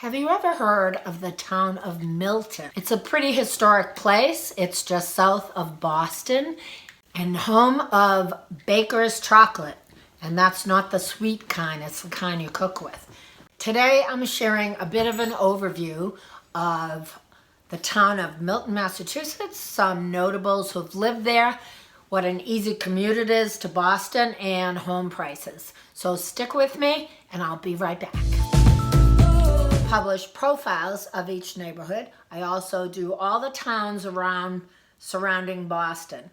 Have you ever heard of the town of Milton? It's a pretty historic place. It's just south of Boston and home of Baker's chocolate. And that's not the sweet kind, it's the kind you cook with. Today I'm sharing a bit of an overview of the town of Milton, Massachusetts, some notables who've lived there, what an easy commute it is to Boston, and home prices. So stick with me and I'll be right back. Publish profiles of each neighborhood. I also do all the towns around surrounding Boston,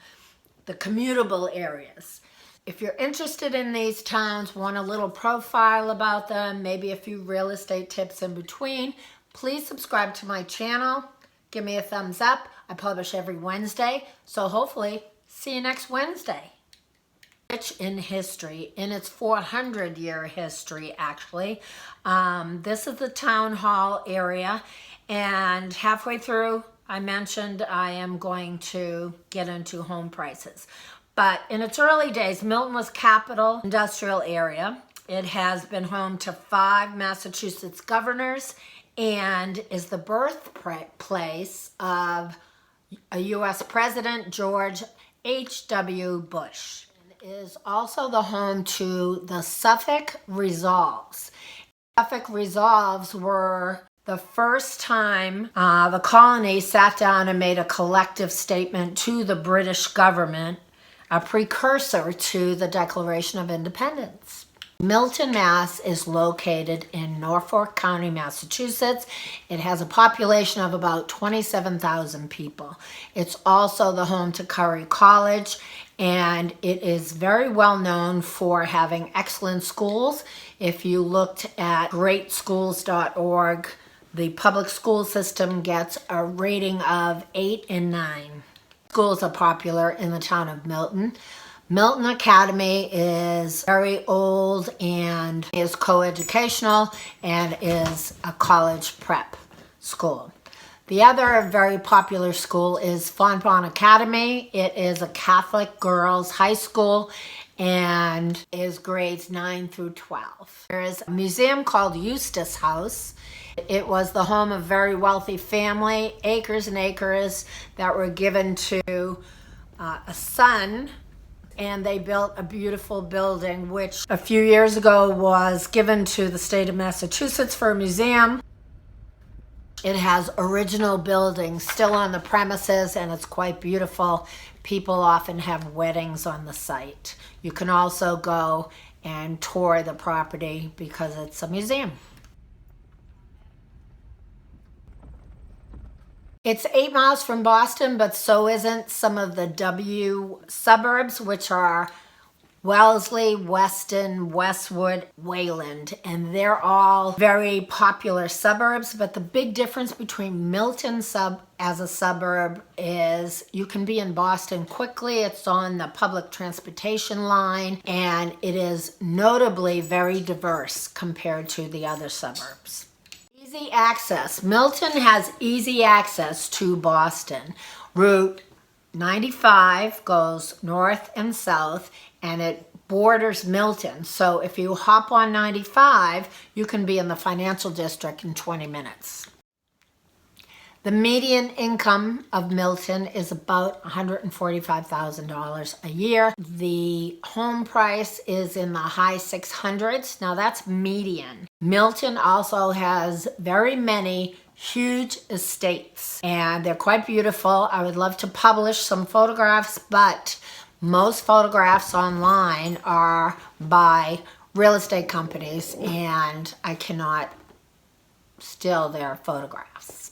the commutable areas. If you're interested in these towns, want a little profile about them, maybe a few real estate tips in between, please subscribe to my channel. Give me a thumbs up. I publish every Wednesday, so hopefully see you next Wednesday. Rich in history, in its 400-year history actually. This is the town hall area, and halfway through I mentioned I am going to get into home prices. But in its early days, Milton was capital industrial area. It has been home to 5 Massachusetts governors and is the birthplace of a U.S. President, George H.W.BUSH. It is also the home to the Suffolk Resolves. Suffolk Resolves were the first time the colony sat down and made a collective statement to the British government, a precursor to the Declaration of Independence. Milton, Mass. Is located in Norfolk County, Massachusetts. It has a population of about 27,000 people. It's also the home to Curry College, and it is very well known for having excellent schools. If you looked at greatschools.org, the public school system gets a rating of 8 and 9. Schools are popular in the town of Milton. Milton Academy is very old and is coeducational and is a college prep school. The other very popular school is FONTBONNE Academy. It is a Catholic girls' high school and is grades 9 through 12. There is a museum called EUSTICE House. It was the home of a very wealthy family, acres and acres that were given to a son, and they built a beautiful building which a few years ago was given to the state of Massachusetts for a museum. It has original buildings still on the premises and it's quite beautiful. People often have weddings on the site. You can also go and tour the property because it's a museum. It's 8 miles from Boston, but so isn't some of the W suburbs, which are Wellesley, Weston, Westwood, Wayland, and they're all very popular suburbs. But the big difference between Milton as a suburb is you can be in Boston quickly. It's on the public transportation line, and it is notably very diverse compared to the other suburbs. Easy access. Milton has easy access to Boston. Route 95 goes north and south, and it borders Milton. So if you hop on 95, you can be in the financial district in 20 minutes. The median income of Milton is about $145,000 a year. The home price is in the high 600s. Now that's median. Milton also has very many huge estates and they're quite beautiful. I would love to publish some photographs, but most photographs online are by real estate companies and I cannot steal their photographs.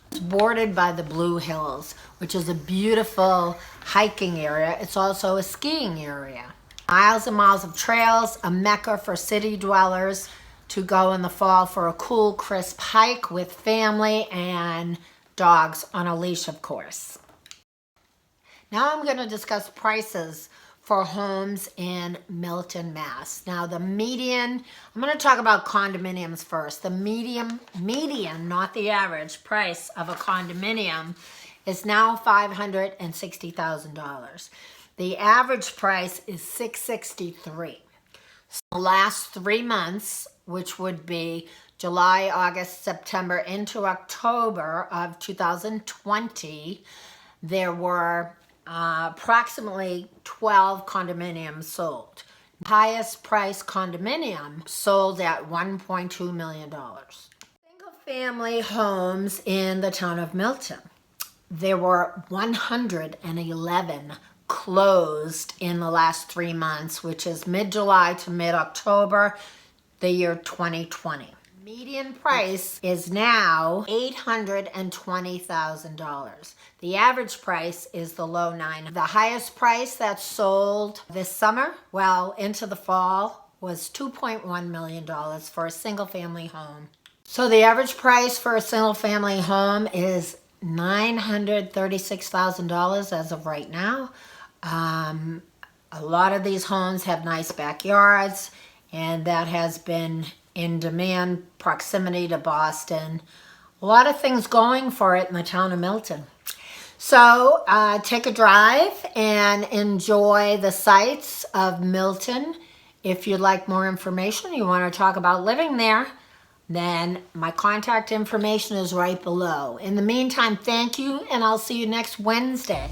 It's bordered by the Blue Hills, which is a beautiful hiking area. It's also a skiing area. Miles and miles of trails, a mecca for city dwellers to go in the fall for a cool, crisp hike with family and dogs on a leash, of course. Now I'm going to discuss prices for homes in Milton, Mass. Now the median, I'm going to talk about condominiums first. The median, not the average, price of a condominium is now $560,000. The average price is $663,000. So the last 3 months, which would be July, August, September into October of 2020, there were approximately 12 condominiums sold. Highest price condominium sold at $1.2 million. Single family homes in the town of Milton. There were 111 closed in the last 3 months, which is mid-July to mid-October, the year 2020. Median price is now $820,000. The average price is the low 9. The highest price that sold this summer, well, into the fall, was $2.1 million for a single family home. So the average price for a single family home is $936,000 as of right now. A lot of these homes have nice backyards, and that has been in demand, proximity to Boston. A lot of things going for it in the town of Milton. So take a drive and enjoy the sights of Milton. If you'd like more information, you want to talk about living there, then my contact information is right below. In the meantime, thank you, and I'll see you next Wednesday.